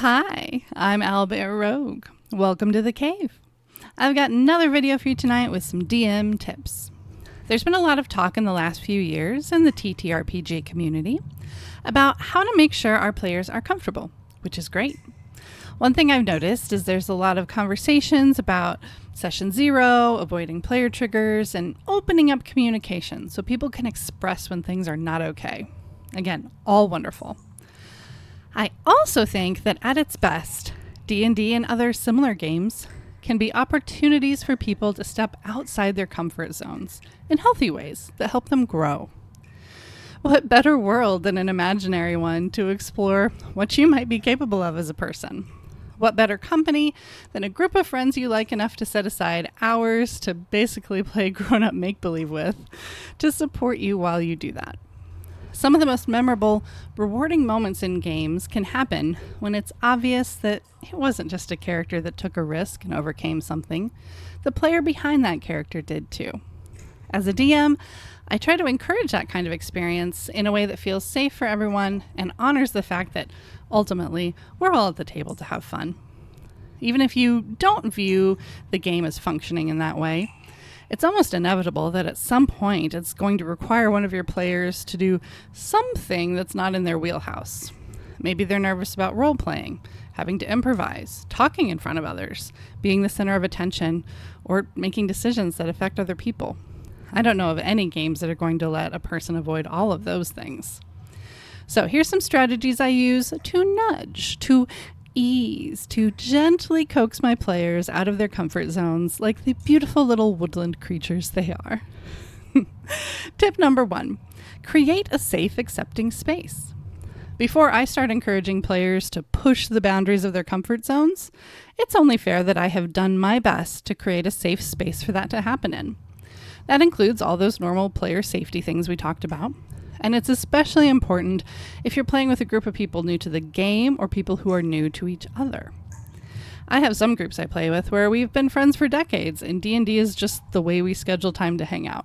Hi, I'm Owlbear Rogue. Welcome to the cave. I've got another video for you tonight with some DM tips. There's been a lot of talk in the last few years in the TTRPG community about how to make sure our players are comfortable, which is great. One thing I've noticed is there's a lot of conversations about session 0, avoiding player triggers, and opening up communication so people can express when things are not okay. Again, all wonderful. I also think that at its best, D&D and other similar games can be opportunities for people to step outside their comfort zones in healthy ways that help them grow. What better world than an imaginary one to explore what you might be capable of as a person? What better company than a group of friends you like enough to set aside hours to basically play grown-up make-believe with to support you while you do that? Some of the most memorable, rewarding moments in games can happen when it's obvious that it wasn't just a character that took a risk and overcame something. The player behind that character did too. As a DM, I try to encourage that kind of experience in a way that feels safe for everyone and honors the fact that ultimately we're all at the table to have fun. Even if you don't view the game as functioning in that way, it's almost inevitable that at some point it's going to require one of your players to do something that's not in their wheelhouse. Maybe they're nervous about role-playing, having to improvise, talking in front of others, being the center of attention, or making decisions that affect other people. I don't know of any games that are going to let a person avoid all of those things. So here's some strategies I use to nudge, to ease, to gently coax my players out of their comfort zones like the beautiful little woodland creatures they are. Tip number 1, create a safe, accepting space. Before I start encouraging players to push the boundaries of their comfort zones, it's only fair that I have done my best to create a safe space for that to happen in. That includes all those normal player safety things we talked about. And it's especially important if you're playing with a group of people new to the game or people who are new to each other. I have some groups I play with where we've been friends for decades, and D&D is just the way we schedule time to hang out.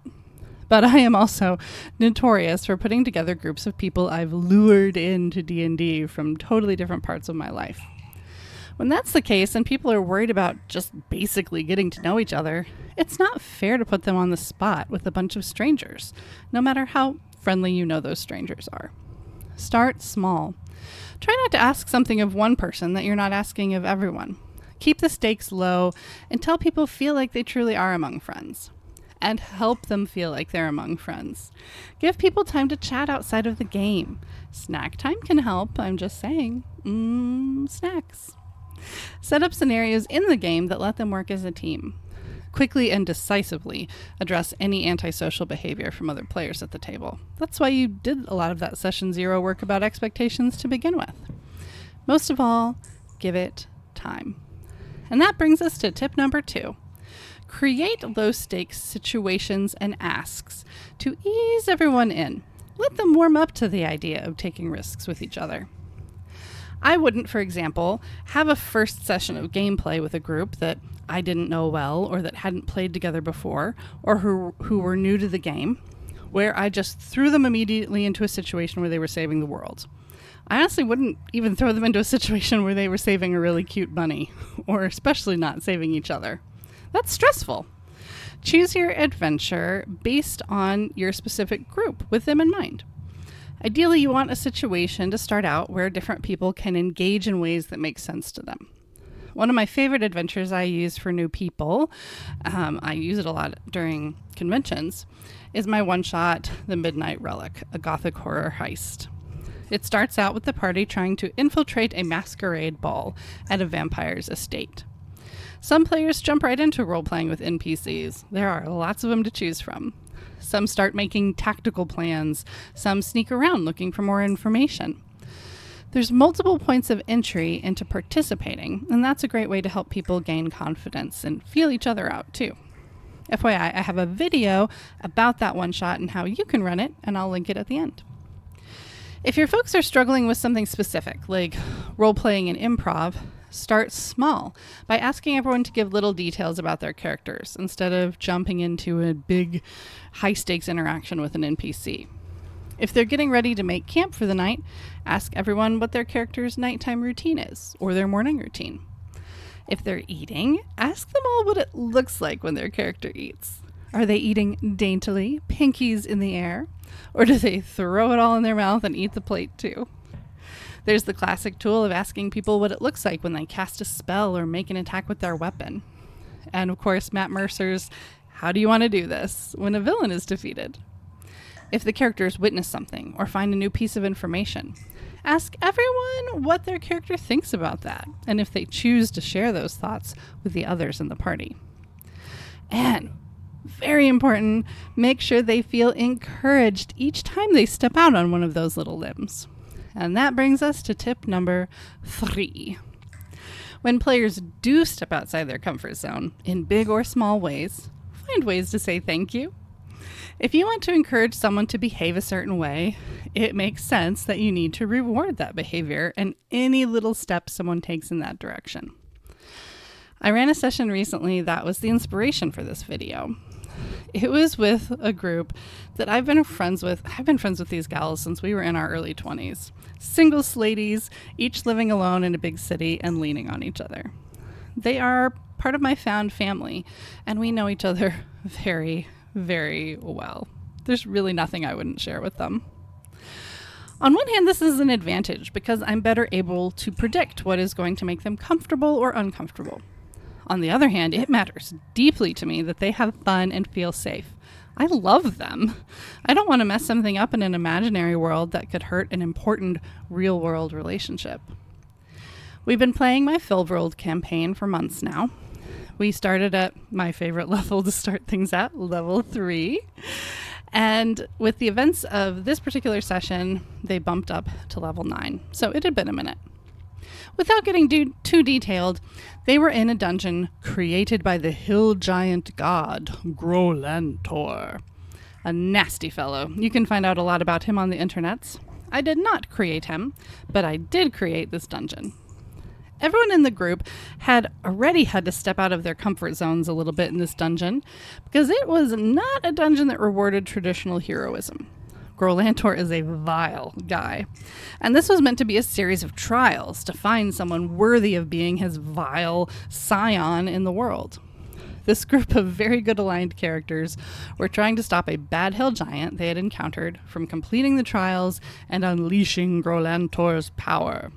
But I am also notorious for putting together groups of people I've lured into D&D from totally different parts of my life. When that's the case and people are worried about just basically getting to know each other, it's not fair to put them on the spot with a bunch of strangers, no matter how friendly you know those strangers are. Start small. Try not to ask something of one person that you're not asking of everyone. Keep the stakes low until people feel like they truly are among friends. And help them feel like they're among friends. Give people time to chat outside of the game. Snack time can help, I'm just saying. Snacks. Set up scenarios in the game that let them work as a team. Quickly and decisively address any antisocial behavior from other players at the table. That's why you did a lot of that session 0 work about expectations to begin with. Most of all, give it time. And that brings us to tip number 2. Create low-stakes situations and asks to ease everyone in. Let them warm up to the idea of taking risks with each other. I wouldn't, for example, have a first session of gameplay with a group that I didn't know well or that hadn't played together before or who were new to the game, where I just threw them immediately into a situation where they were saving the world. I honestly wouldn't even throw them into a situation where they were saving a really cute bunny, or especially not saving each other. That's stressful. Choose your adventure based on your specific group with them in mind. Ideally, you want a situation to start out where different people can engage in ways that make sense to them. One of my favorite adventures I use for new people, I use it a lot during conventions, is my one-shot, The Midnight Relic, a gothic horror heist. It starts out with the party trying to infiltrate a masquerade ball at a vampire's estate. Some players jump right into role-playing with NPCs. There are lots of them to choose from. Some start making tactical plans. Some sneak around looking for more information. There's multiple points of entry into participating, and that's a great way to help people gain confidence and feel each other out too. FYI, I have a video about that one shot and how you can run it, and I'll link it at the end. If your folks are struggling with something specific, like role-playing and improv, start small by asking everyone to give little details about their characters instead of jumping into a big high-stakes interaction with an NPC. If they're getting ready to make camp for the night, ask everyone what their character's nighttime routine is, or their morning routine. If they're eating, ask them all what it looks like when their character eats. Are they eating daintily, pinkies in the air, or do they throw it all in their mouth and eat the plate too? There's the classic tool of asking people what it looks like when they cast a spell or make an attack with their weapon. And of course, Matt Mercer's "How do you want to do this?" when a villain is defeated. If the characters witness something or find a new piece of information, ask everyone what their character thinks about that, and if they choose to share those thoughts with the others in the party. And very important, make sure they feel encouraged each time they step out on one of those little limbs. And that brings us to tip number 3. When players do step outside their comfort zone, in big or small ways, find ways to say thank you. If you want to encourage someone to behave a certain way, it makes sense that you need to reward that behavior and any little step someone takes in that direction. I ran a session recently that was the inspiration for this video. It was with a group that I've been friends with. I've been friends with these gals since we were in our early 20s. Single ladies, each living alone in a big city and leaning on each other. They are part of my found family, and we know each other very, very well. There's really nothing I wouldn't share with them. On one hand, this is an advantage because I'm better able to predict what is going to make them comfortable or uncomfortable. On the other hand, it matters deeply to me that they have fun and feel safe. I love them. I don't want to mess something up in an imaginary world that could hurt an important real-world relationship. We've been playing my Filled World campaign for months now. We started at my favorite level to start things at, level 3. And with the events of this particular session, they bumped up to level 9. So it had been a minute. Without getting too detailed, they were in a dungeon created by the hill giant god, Grolantor. A nasty fellow. You can find out a lot about him on the internets. I did not create him, but I did create this dungeon. Everyone in the group had already had to step out of their comfort zones a little bit in this dungeon because it was not a dungeon that rewarded traditional heroism. Grolantor is a vile guy, and this was meant to be a series of trials to find someone worthy of being his vile scion in the world. This group of very good aligned characters were trying to stop a bad hill giant they had encountered from completing the trials and unleashing Grolantor's power.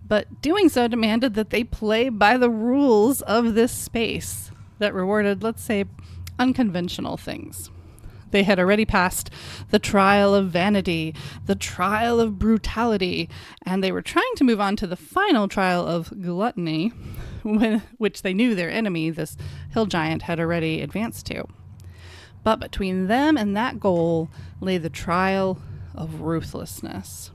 But doing so demanded that they play by the rules of this space that rewarded, let's say, unconventional things. They had already passed the trial of vanity, the trial of brutality, and they were trying to move on to the final trial of gluttony, which they knew their enemy, this hill giant, had already advanced to. But between them and that goal lay the trial of ruthlessness.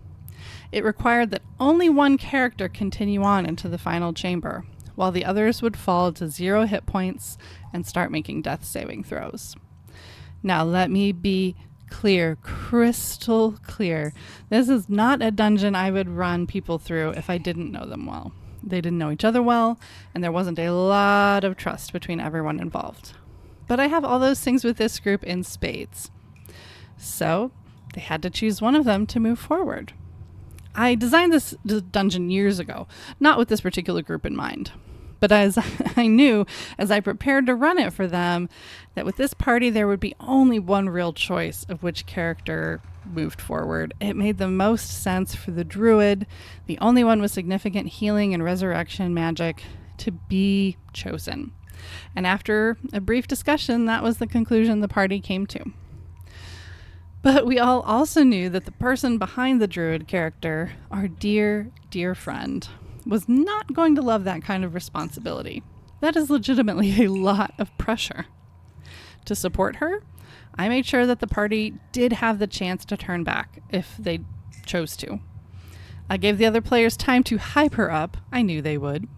It required that only one character continue on into the final chamber, while the others would fall to 0 hit points and start making death saving throws. Now let me be clear, crystal clear. This is not a dungeon I would run people through if I didn't know them well. They didn't know each other well, and there wasn't a lot of trust between everyone involved. But I have all those things with this group in spades. So they had to choose one of them to move forward. I designed this dungeon years ago, not with this particular group in mind. But as I knew, as I prepared to run it for them, that with this party there would be only one real choice of which character moved forward. It made the most sense for the druid, the only one with significant healing and resurrection magic, to be chosen. And after a brief discussion, that was the conclusion the party came to. But we all also knew that the person behind the druid character, our dear, dear friend, was not going to love that kind of responsibility. That is legitimately a lot of pressure. To support her, I made sure that the party did have the chance to turn back if they chose to. I gave the other players time to hype her up. I knew they would.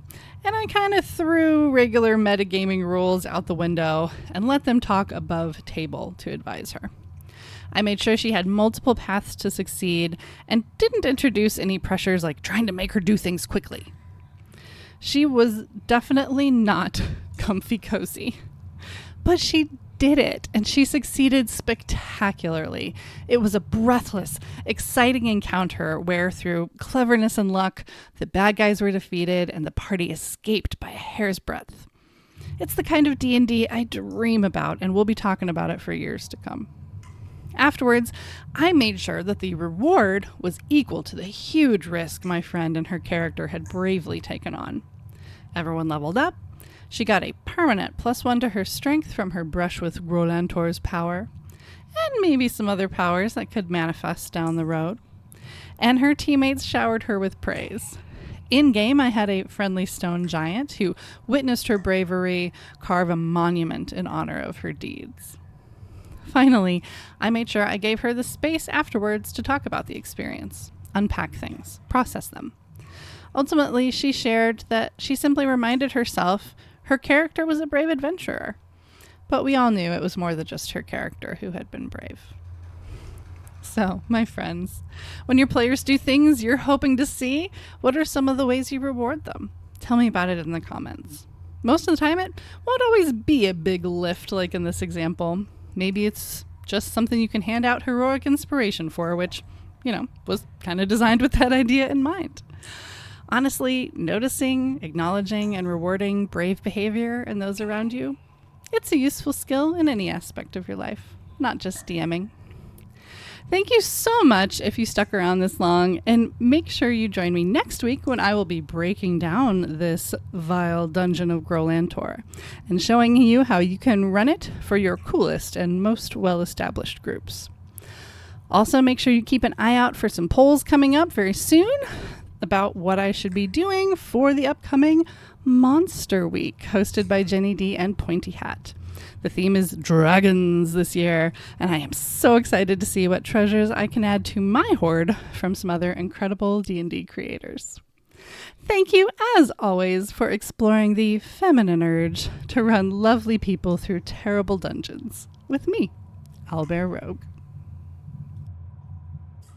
And I kind of threw regular metagaming rules out the window and let them talk above table to advise her. I made sure she had multiple paths to succeed and didn't introduce any pressures like trying to make her do things quickly. She was definitely not comfy cozy, but she did it, and she succeeded spectacularly. It was a breathless, exciting encounter where, through cleverness and luck, the bad guys were defeated and the party escaped by a hair's breadth. It's the kind of D&D I dream about, and we'll be talking about it for years to come. Afterwards, I made sure that the reward was equal to the huge risk my friend and her character had bravely taken on. Everyone leveled up. She got a permanent +1 to her strength from her brush with Grolantor's power, and maybe some other powers that could manifest down the road. And her teammates showered her with praise. In-game, I had a friendly stone giant who witnessed her bravery carve a monument in honor of her deeds. Finally, I made sure I gave her the space afterwards to talk about the experience, unpack things, process them. Ultimately, she shared that she simply reminded herself her character was a brave adventurer. But we all knew it was more than just her character who had been brave. So, my friends, when your players do things you're hoping to see, what are some of the ways you reward them? Tell me about it in the comments. Most of the time, it won't always be a big lift like in this example. Maybe it's just something you can hand out heroic inspiration for, which, was kind of designed with that idea in mind. Honestly, noticing, acknowledging, and rewarding brave behavior in those around you, it's a useful skill in any aspect of your life, not just DMing. Thank you so much if you stuck around this long, and make sure you join me next week when I will be breaking down this vile dungeon of Grolantor and showing you how you can run it for your coolest and most well-established groups. Also, make sure you keep an eye out for some polls coming up very soon about what I should be doing for the upcoming Monster Week, hosted by Jenny D and Pointy Hat. The theme is dragons this year, and I am so excited to see what treasures I can add to my hoard from some other incredible D&D creators. Thank you, as always, for exploring the feminine urge to run lovely people through terrible dungeons with me, Owlbear Rogue.